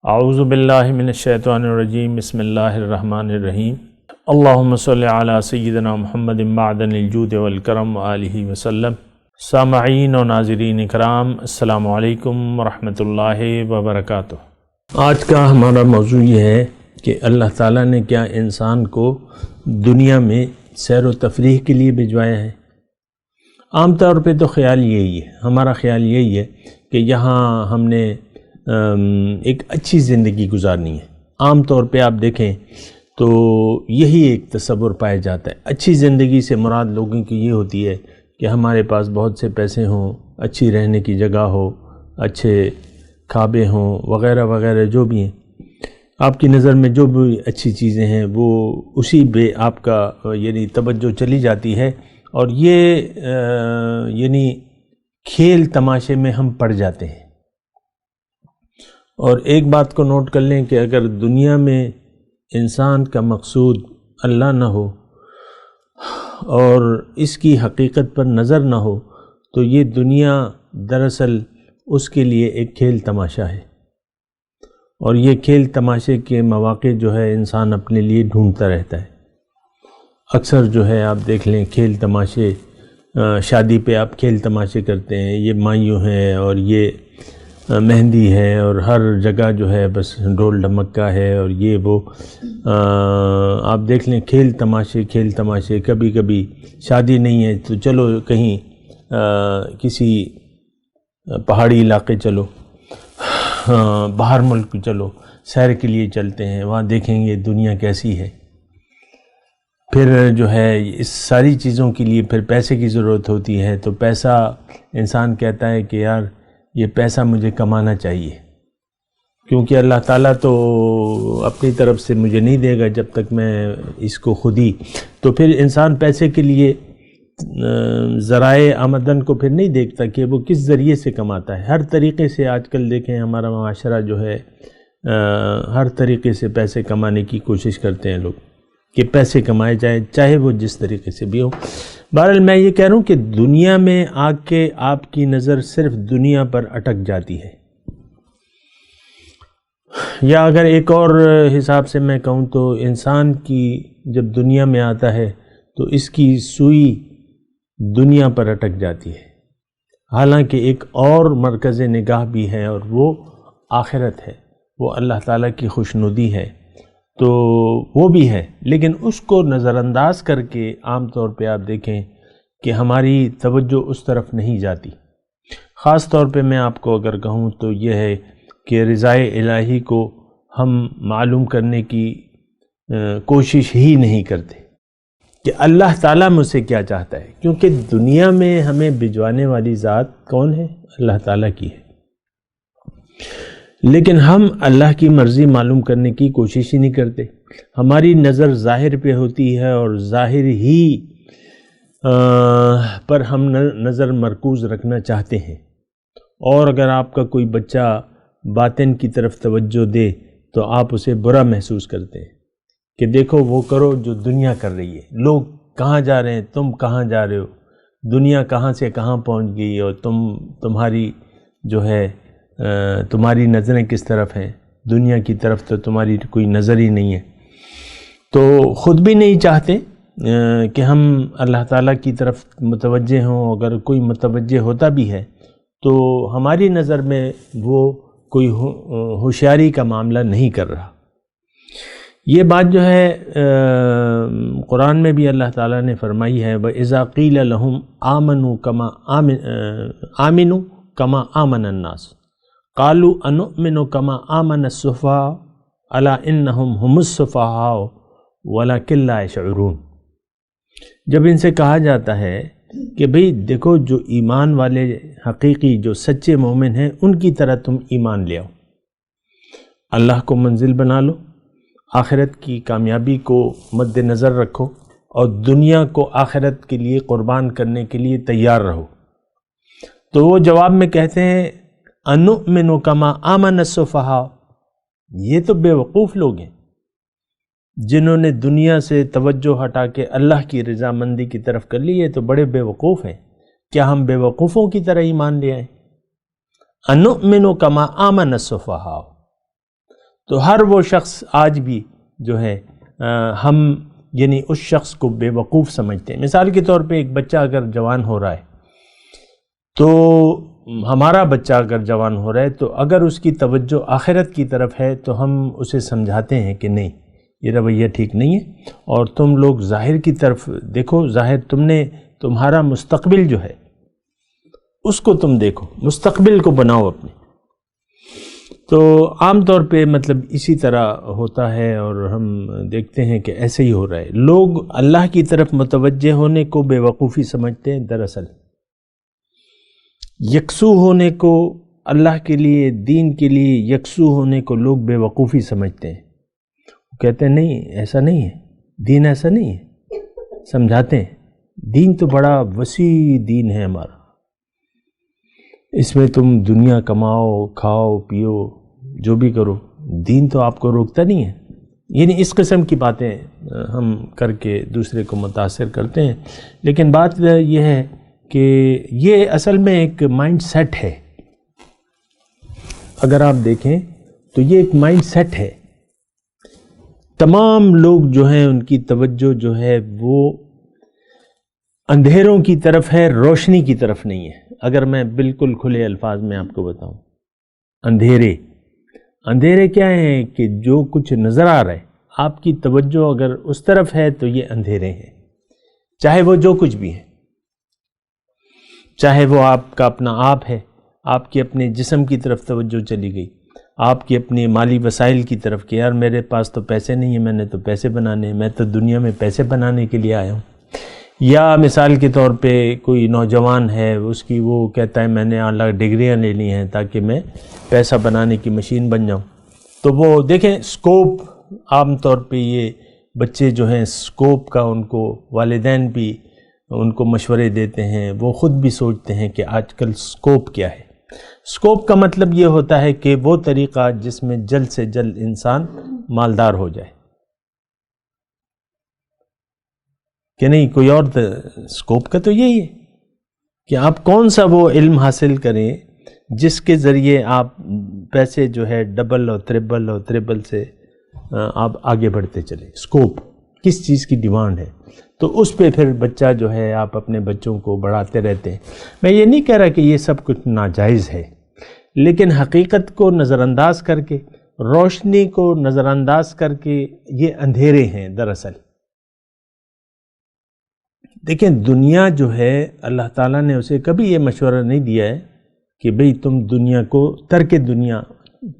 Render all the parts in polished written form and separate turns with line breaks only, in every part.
اعوذ باللہ من الشیطان الرجیم بسم اللہ الرحمن الرحیم اللہم صلی علی سیدنا محمد معدن الجود والکرم وآلہ وسلم۔ سامعین و ناظرین اکرام، السلام علیکم ورحمۃ اللہ وبرکاتہ۔ آج کا ہمارا موضوع یہ ہے کہ اللہ تعالیٰ نے کیا انسان کو دنیا میں سیر و تفریح کے لیے بھجوایا ہے۔ عام طور پہ تو خیال یہی ہے، ہمارا خیال یہی ہے کہ یہاں ہم نے ایک اچھی زندگی گزارنی ہے۔ عام طور پہ آپ دیکھیں تو یہی ایک تصور پایا جاتا ہے۔ اچھی زندگی سے مراد لوگوں کی یہ ہوتی ہے کہ ہمارے پاس بہت سے پیسے ہوں، اچھی رہنے کی جگہ ہو، اچھے کعبے ہوں، وغیرہ وغیرہ جو بھی ہیں۔ آپ کی نظر میں جو بھی اچھی چیزیں ہیں وہ اسی پہ آپ کا توجہ چلی جاتی ہے، اور یہ کھیل تماشے میں ہم پڑ جاتے ہیں۔ اور ایک بات کو نوٹ کر لیں کہ اگر دنیا میں انسان کا مقصود اللہ نہ ہو اور اس کی حقیقت پر نظر نہ ہو تو یہ دنیا دراصل اس کے لیے ایک کھیل تماشا ہے، اور یہ کھیل تماشے کے مواقع جو ہے انسان اپنے لیے ڈھونڈتا رہتا ہے۔ اکثر جو ہے آپ دیکھ لیں کھیل تماشے، شادی پہ آپ کھیل تماشے کرتے ہیں، یہ مایوں ہیں اور یہ مہندی ہے، اور ہر جگہ جو ہے بس ڈھول ڈھمکا ہے، اور یہ وہ آپ دیکھ لیں کھیل تماشے۔ کبھی کبھی شادی نہیں ہے تو چلو کہیں کسی پہاڑی علاقے چلو، باہر ملک چلو، سیر کے لیے چلتے ہیں، وہاں دیکھیں گے دنیا کیسی ہے۔ پھر جو ہے اس ساری چیزوں کے لیے پھر پیسے کی ضرورت ہوتی ہے، تو پیسہ انسان کہتا ہے کہ یار یہ پیسہ مجھے کمانا چاہیے، کیونکہ اللہ تعالیٰ تو اپنی طرف سے مجھے نہیں دے گا جب تک میں اس کو خود ہی۔ تو پھر انسان پیسے کے لیے ذرائع آمدن کو پھر نہیں دیکھتا کہ وہ کس ذریعے سے کماتا ہے۔ ہر طریقے سے آج کل دیکھیں ہمارا معاشرہ جو ہے ہر طریقے سے پیسے کمانے کی کوشش کرتے ہیں لوگ، کہ پیسے کمائے جائیں چاہے وہ جس طریقے سے بھی ہو۔ بہرحال میں یہ کہہ رہا ہوں کہ دنیا میں آ کے آپ کی نظر صرف دنیا پر اٹک جاتی ہے، یا اگر ایک اور حساب سے میں کہوں تو انسان کی جب دنیا میں آتا ہے تو اس کی سوئی دنیا پر اٹک جاتی ہے، حالانکہ ایک اور مرکز نگاہ بھی ہے اور وہ آخرت ہے، وہ اللہ تعالیٰ کی خوشنودی ہے، تو وہ بھی ہے، لیکن اس کو نظر انداز کر کے عام طور پہ آپ دیکھیں کہ ہماری توجہ اس طرف نہیں جاتی۔ خاص طور پہ میں آپ کو اگر کہوں تو یہ ہے کہ رضائے الہی کو ہم معلوم کرنے کی کوشش ہی نہیں کرتے کہ اللہ تعالیٰ مجھ سے کیا چاہتا ہے، کیونکہ دنیا میں ہمیں بھجوانے والی ذات کون ہے؟ اللہ تعالیٰ کی ہے، لیکن ہم اللہ کی مرضی معلوم کرنے کی کوشش ہی نہیں کرتے۔ ہماری نظر ظاہر پہ ہوتی ہے، اور ظاہر ہی پر ہم نظر مرکوز رکھنا چاہتے ہیں، اور اگر آپ کا کوئی بچہ باطن کی طرف توجہ دے تو آپ اسے برا محسوس کرتے ہیں کہ دیکھو وہ کرو جو دنیا کر رہی ہے، لوگ کہاں جا رہے ہیں، تم کہاں جا رہے ہو، دنیا کہاں سے کہاں پہنچ گئی، اور تمہاری جو ہے تمہاری نظریں کس طرف ہیں، دنیا کی طرف تو تمہاری کوئی نظر ہی نہیں ہے۔ تو خود بھی نہیں چاہتے کہ ہم اللہ تعالیٰ کی طرف متوجہ ہوں، اگر کوئی متوجہ ہوتا بھی ہے تو ہماری نظر میں وہ کوئی ہوشیاری کا معاملہ نہیں کر رہا۔ یہ بات جو ہے قرآن میں بھی اللہ تعالیٰ نے فرمائی ہے، وَإِذَا قِيلَ لَهُمْ آمِنُوا كَمَا آمَنَ النَّاسُ قَالُوا أَنُؤْمِنُ كَمَا آمَنَ السُّفَهَاءُ أَلَا إِنَّهُمْ هُمُ السُّفَهَاءُ وَلَكِنْ لَا يَشْعُرُونَ۔ جب ان سے کہا جاتا ہے کہ بھئی دیکھو جو ایمان والے حقیقی جو سچے مومن ہیں ان کی طرح تم ایمان لے آؤ، اللہ کو منزل بنا لو، آخرت کی کامیابی کو مد نظر رکھو، اور دنیا کو آخرت کے لیے قربان کرنے کے لیے تیار رہو، تو وہ جواب میں کہتے ہیں اَنُؤْمِنُ كَمَا آمَنَ السُّفَهَاءُ۔ یہ تو بے وقوف لوگ ہیں جنہوں نے دنیا سے توجہ ہٹا کے اللہ کی رضامندی کی طرف کر لی، یہ تو بڑے بے وقوف ہیں۔ کیا ہم بے وقوفوں کی طرح ایمان لے آئیں؟ اَنُؤْمِنُ كَمَا آمَنَ السُّفَهَاءُ۔ تو ہر وہ شخص آج بھی جو ہے ہم یعنی اس شخص کو بے وقوف سمجھتے ہیں۔ مثال کے طور پہ ایک بچہ اگر جوان ہو رہا ہے، تو ہمارا بچہ اگر جوان ہو رہا ہے تو اگر اس کی توجہ آخرت کی طرف ہے تو ہم اسے سمجھاتے ہیں کہ نہیں، یہ رویہ ٹھیک نہیں ہے، اور تم لوگ ظاہر کی طرف دیکھو، ظاہر تمہارا مستقبل جو ہے اس کو تم دیکھو، مستقبل کو بناؤ اپنے۔ تو عام طور پہ مطلب اسی طرح ہوتا ہے، اور ہم دیکھتے ہیں کہ ایسے ہی ہو رہا ہے۔ لوگ اللہ کی طرف متوجہ ہونے کو بے وقوفی سمجھتے ہیں، دراصل یکسو ہونے کو، اللہ کے لیے، دین کے لیے یکسو ہونے کو لوگ بے وقوفی سمجھتے ہیں۔ وہ کہتے ہیں نہیں، ایسا نہیں ہے، دین ایسا نہیں ہے، سمجھاتے ہیں دین تو بڑا وسیع دین ہے ہمارا، اس میں تم دنیا کماؤ، کھاؤ، پیو، جو بھی کرو، دین تو آپ کو روکتا نہیں ہے۔ یعنی اس قسم کی باتیں ہم کر کے دوسرے کو متاثر کرتے ہیں، لیکن بات یہ ہے کہ یہ اصل میں ایک مائنڈ سیٹ ہے۔ اگر آپ دیکھیں تو یہ ایک مائنڈ سیٹ ہے۔ تمام لوگ جو ہیں ان کی توجہ جو ہے وہ اندھیروں کی طرف ہے، روشنی کی طرف نہیں ہے۔ اگر میں بالکل کھلے الفاظ میں آپ کو بتاؤں، اندھیرے کیا ہیں کہ جو کچھ نظر آ رہا ہے، آپ کی توجہ اگر اس طرف ہے تو یہ اندھیرے ہیں، چاہے وہ جو کچھ بھی ہے، چاہے وہ آپ کا اپنا آپ ہے، آپ کی اپنے جسم کی طرف توجہ چلی گئی، آپ کی اپنی مالی وسائل کی طرف کہ یار میرے پاس تو پیسے نہیں ہیں، میں نے تو پیسے بنانے ہیں، میں تو دنیا میں پیسے بنانے کے لیے آیا ہوں۔ یا مثال کے طور پہ کوئی نوجوان ہے، اس کی وہ کہتا ہے میں نے اعلیٰ ڈگریاں لینی ہیں تاکہ میں پیسہ بنانے کی مشین بن جاؤں۔ تو وہ دیکھیں سکوپ، عام طور پہ یہ بچے جو ہیں سکوپ کا ان کو والدین بھی ان کو مشورے دیتے ہیں، وہ خود بھی سوچتے ہیں کہ آج کل سکوپ کیا ہے۔ سکوپ کا مطلب یہ ہوتا ہے کہ وہ طریقہ جس میں جلد سے جلد انسان مالدار ہو جائے، کہ نہیں کوئی اور سکوپ کا تو یہی ہے کہ آپ کون سا وہ علم حاصل کریں جس کے ذریعے آپ پیسے جو ہے ڈبل اور تربل سے آپ آگے بڑھتے چلیں۔ سکوپ کس چیز کی ڈیمانڈ ہے، تو اس پہ پھر بچہ جو ہے آپ اپنے بچوں کو بڑھاتے رہتے ہیں۔ میں یہ نہیں کہہ رہا کہ یہ سب کچھ ناجائز ہے، لیکن حقیقت کو نظر انداز کر کے، روشنی کو نظر انداز کر کے یہ اندھیرے ہیں دراصل۔ دیکھیں دنیا جو ہے اللہ تعالیٰ نے اسے کبھی یہ مشورہ نہیں دیا ہے کہ بھئی تم دنیا کو ترک دنیا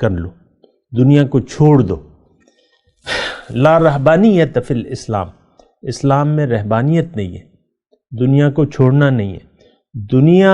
کر لو، دنیا کو چھوڑ دو۔ لا رہبانیت فی الاسلام، اسلام میں رہبانیت نہیں ہے، دنیا کو چھوڑنا نہیں ہے، دنیا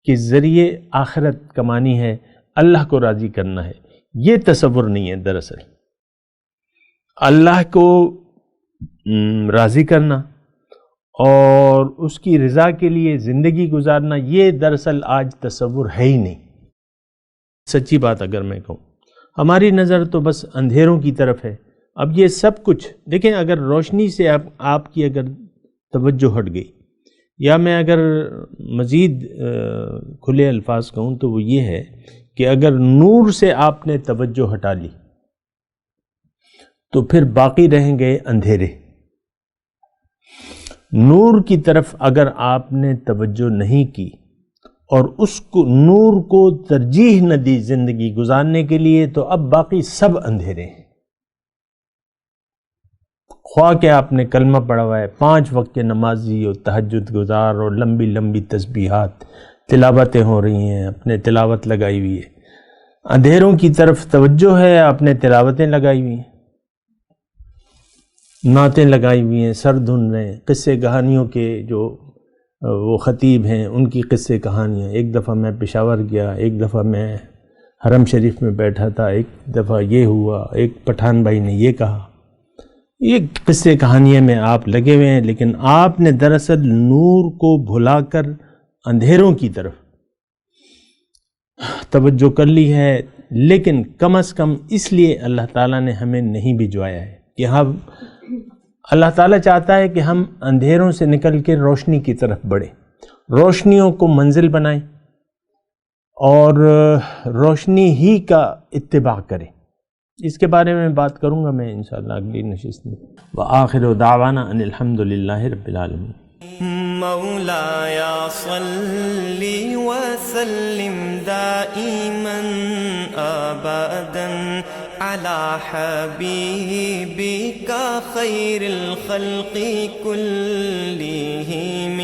کے ذریعے آخرت کمانی ہے، اللہ کو راضی کرنا ہے، یہ تصور نہیں ہے دراصل۔ اللہ کو راضی کرنا اور اس کی رضا کے لیے زندگی گزارنا، یہ دراصل آج تصور ہے ہی نہیں۔ سچی بات اگر میں کہوں، ہماری نظر تو بس اندھیروں کی طرف ہے۔ اب یہ سب کچھ دیکھیں، اگر روشنی سے آپ کی اگر توجہ ہٹ گئی، یا میں اگر مزید کھلے الفاظ کہوں تو وہ یہ ہے کہ اگر نور سے آپ نے توجہ ہٹا لی تو پھر باقی رہیں گے اندھیرے۔ نور کی طرف اگر آپ نے توجہ نہیں کی اور اس کو نور کو ترجیح نہ دی زندگی گزارنے کے لیے، تو اب باقی سب اندھیرے ہیں۔ خواہ کہ آپ نے کلمہ پڑھا ہوا ہے، 5 وقت کے نمازی اور تہجد گزار اور لمبی لمبی تسبیحات تلاوتیں ہو رہی ہیں، اپنے تلاوت لگائی ہوئی ہے، اندھیروں کی طرف توجہ ہے، آپ نے تلاوتیں لگائی ہوئی ہیں، نعتیں لگائی ہوئی ہیں، سر دھن رہے ہیں، قصے کہانیوں کے جو وہ خطیب ہیں ان کی قصے کہانیاں۔ ایک دفعہ میں پشاور گیا، ایک دفعہ میں حرم شریف میں بیٹھا تھا، ایک دفعہ یہ ہوا، ایک پٹھان بھائی نے یہ کہا، یہ قصے کہانیاں میں آپ لگے ہوئے ہیں، لیکن آپ نے دراصل نور کو بھلا کر اندھیروں کی طرف توجہ کر لی ہے۔ لیکن کم از کم اس لیے اللہ تعالیٰ نے ہمیں نہیں بھجوایا ہے کہ ہم، اللہ تعالیٰ چاہتا ہے کہ ہم اندھیروں سے نکل کے روشنی کی طرف بڑھیں، روشنیوں کو منزل بنائیں اور روشنی ہی کا اتباع کریں۔ اس کے بارے میں بات کروں گا میں انشاءاللہ اگلی نشست میں. وآخر دعوانا ان الحمدللہ رب العالمین.
مولاي صل وسلم دائما أبدا على حبيبك خير الخلق كلهم